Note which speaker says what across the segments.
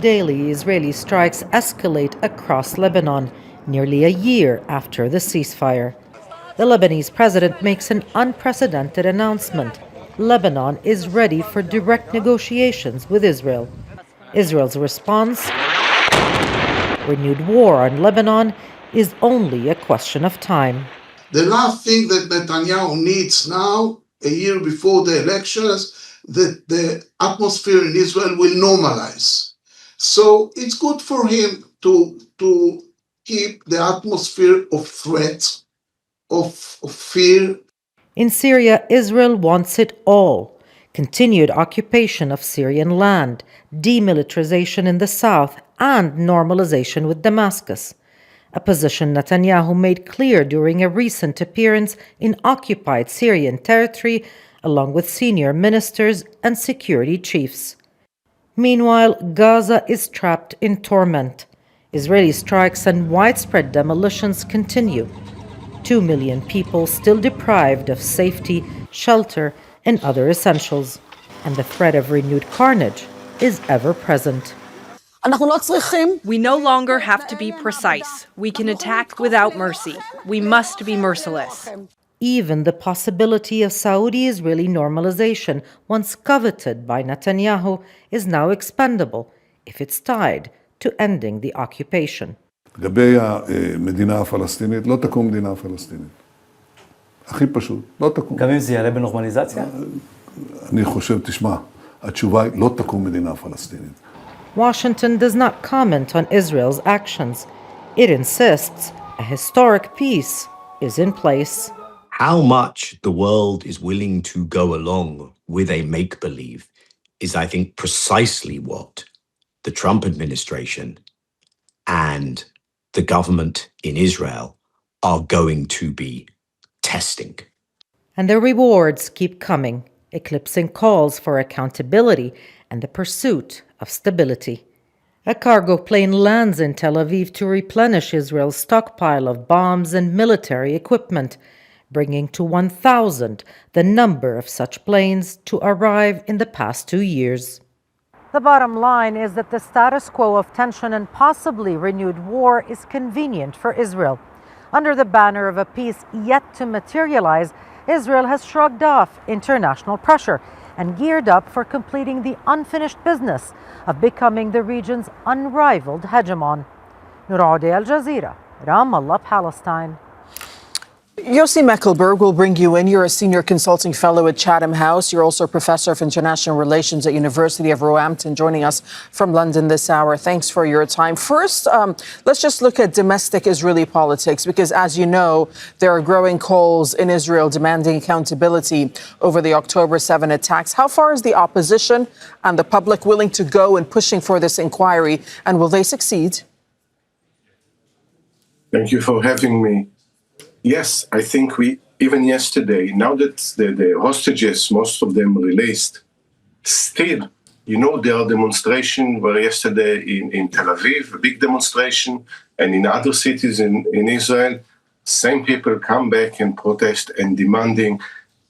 Speaker 1: Daily Israeli strikes escalate across Lebanon, nearly a year after the ceasefire. The Lebanese president makes an unprecedented announcement. Lebanon is ready for direct negotiations with Israel. Israel's response, renewed war on Lebanon, is only a question of time.
Speaker 2: The last thing that Netanyahu needs now, a year before the elections, that the atmosphere in Israel will normalize. So it's good for him to keep the atmosphere of threat, of fear.
Speaker 1: In Syria, Israel wants it all: continued occupation of Syrian land, demilitarization in the south, and normalization with Damascus. A position Netanyahu made clear during a recent appearance in occupied Syrian territory, along with senior ministers and security chiefs. Meanwhile, Gaza is trapped in torment. Israeli strikes and widespread demolitions continue. 2 million people still deprived of safety, shelter, and other essentials. And the threat of renewed carnage is ever present.
Speaker 3: We no longer have to be precise. We can attack without mercy. We must be merciless.
Speaker 1: Even the possibility of Saudi-Israeli normalization, once coveted by Netanyahu, is now expendable if it's tied to ending the occupation.
Speaker 4: לגבי המדינה הפלסטינית, לא תקום מדינה פלסטינית. הכי פשוט, לא תקום.
Speaker 5: גם אם זה יעלה בנורמליזציה?
Speaker 4: אני חושב, תשמע, התשובה היא לא תקום מדינה פלסטינית.
Speaker 1: Washington does not comment on Israel's actions. It insists a historic peace is in place.
Speaker 6: How much the world is willing to go along with a make-believe is, I think, precisely what the Trump administration and the government in Israel are going to be testing.
Speaker 1: And the rewards keep coming, eclipsing calls for accountability and the pursuit of stability. A cargo plane lands in Tel Aviv to replenish Israel's stockpile of bombs and military equipment, bringing to 1,000 the number of such planes to arrive in the past 2 years. The bottom line is that the status quo of tension and possibly renewed war is convenient for Israel. Under the banner of a peace yet to materialize, Israel has shrugged off international pressure and geared up for completing the unfinished business of becoming the region's unrivaled hegemon. Nour, Odeh, Jazeera, Ramallah, Palestine.
Speaker 7: Yossi Mekelberg will bring you in. You're a senior consulting fellow at Chatham House. You're also a professor of international relations at University of Roehampton, joining us from London this hour. Thanks for your time. First, let's just look at domestic Israeli politics, because as you know, there are growing calls in Israel demanding accountability over the October 7 attacks. How far is the opposition and the public willing to go in pushing for this inquiry, and will they succeed?
Speaker 8: Thank you for having me. Yes, I think even yesterday, now that the hostages, most of them released, still, there are demonstrations were yesterday in Tel Aviv, a big demonstration, and in other cities in Israel, same people come back and protest and demanding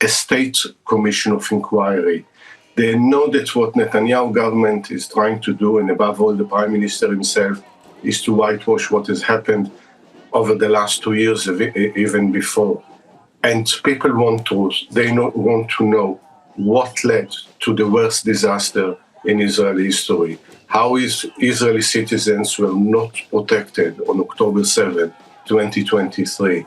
Speaker 8: a state commission of inquiry. They know that what Netanyahu government is trying to do, and above all the prime minister himself, is to whitewash what has happened over the last 2 years, even before. And people want truth. They want to know what led to the worst disaster in Israeli history. How Israeli citizens were not protected on October 7, 2023.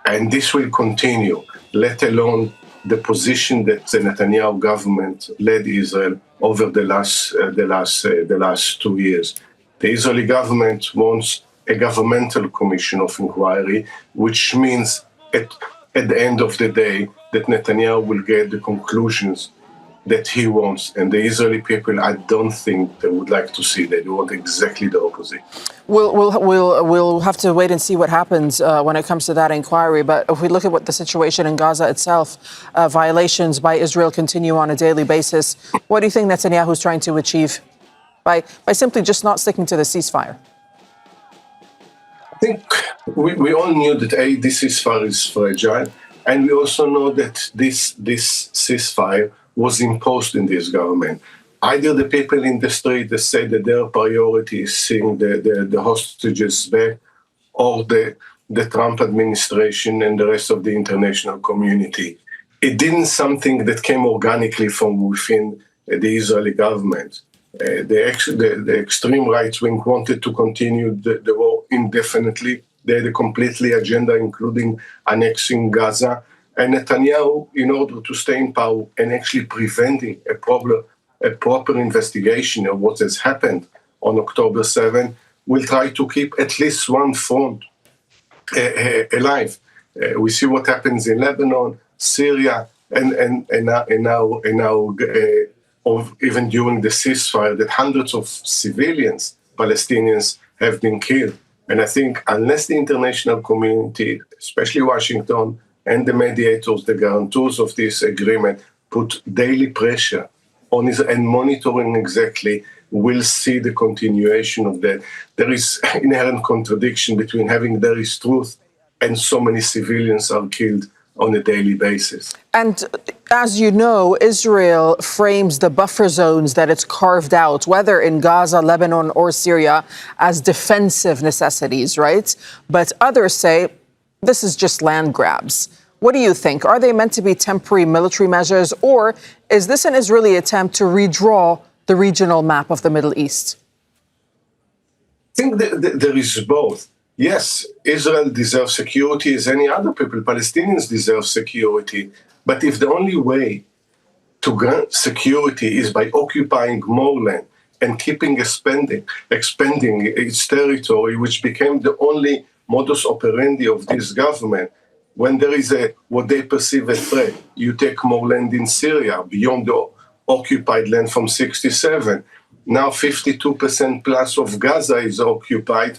Speaker 8: And this will continue, let alone the position that the Netanyahu government led Israel over the last 2 years. The Israeli government wants a governmental commission of inquiry, which means at the end of the day that Netanyahu will get the conclusions that he wants. And the Israeli people, I don't think they would like to see that. They want exactly the opposite.
Speaker 7: We'll have to wait and see what happens when it comes to that inquiry. But if we look at what the situation in Gaza itself, violations by Israel continue on a daily basis. What do you think Netanyahu is trying to achieve by simply just not sticking to the ceasefire?
Speaker 8: I think we all knew that this ceasefire is fragile, and we also know that this ceasefire was imposed in this government. Either the people in the street that say that their priority is seeing the hostages back, or the Trump administration and the rest of the international community. It didn't something that came organically from within the Israeli government. The extreme right wing wanted to continue the war indefinitely. They had a completely agenda, including annexing Gaza. And Netanyahu, in order to stay in power and actually preventing a proper investigation of what has happened on October 7, will try to keep at least one front alive. We see what happens in Lebanon, Syria, and now even during the ceasefire, that hundreds of civilians, Palestinians, have been killed. And I think unless the international community, especially Washington and the mediators, the guarantors of this agreement, put daily pressure on Israel and monitoring exactly, we'll see the continuation of that. There is inherent contradiction between having there is truth and so many civilians are killed on a daily basis.
Speaker 7: And as you know, Israel frames the buffer zones that it's carved out, whether in Gaza, Lebanon, or Syria, as defensive necessities, right? But others say this is just land grabs. What do you think? Are they meant to be temporary military measures, or is this an Israeli attempt to redraw the regional map of the Middle East?
Speaker 8: I think that there is both. Yes, Israel deserves security as any other people. Palestinians deserve security. But if the only way to grant security is by occupying more land and keeping expanding its territory, which became the only modus operandi of this government, when there is what they perceive a threat, you take more land in Syria beyond the occupied land from 67. Now 52% plus of Gaza is occupied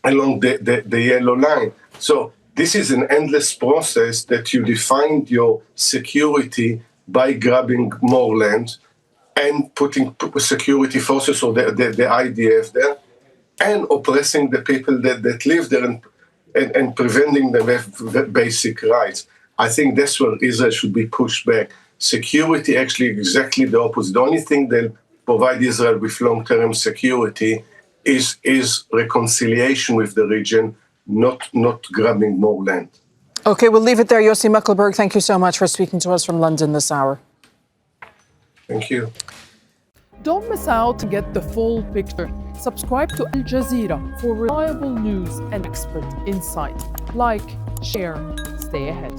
Speaker 8: along the yellow line. So this is an endless process that you define your security by grabbing more land and putting security forces or the IDF there and oppressing the people that live there and preventing them with basic rights. I think that's where Israel should be pushed back. Security, actually exactly the opposite. The only thing that provide Israel with long-term security is reconciliation with the region, not grabbing more land.
Speaker 7: Okay, we'll leave it there. Yossi Mekelberg, thank you so much for speaking to us from London this hour.
Speaker 8: Thank you.
Speaker 5: Don't miss out to get the full picture. Subscribe to Al Jazeera for reliable news and expert insight. Like, share, stay ahead.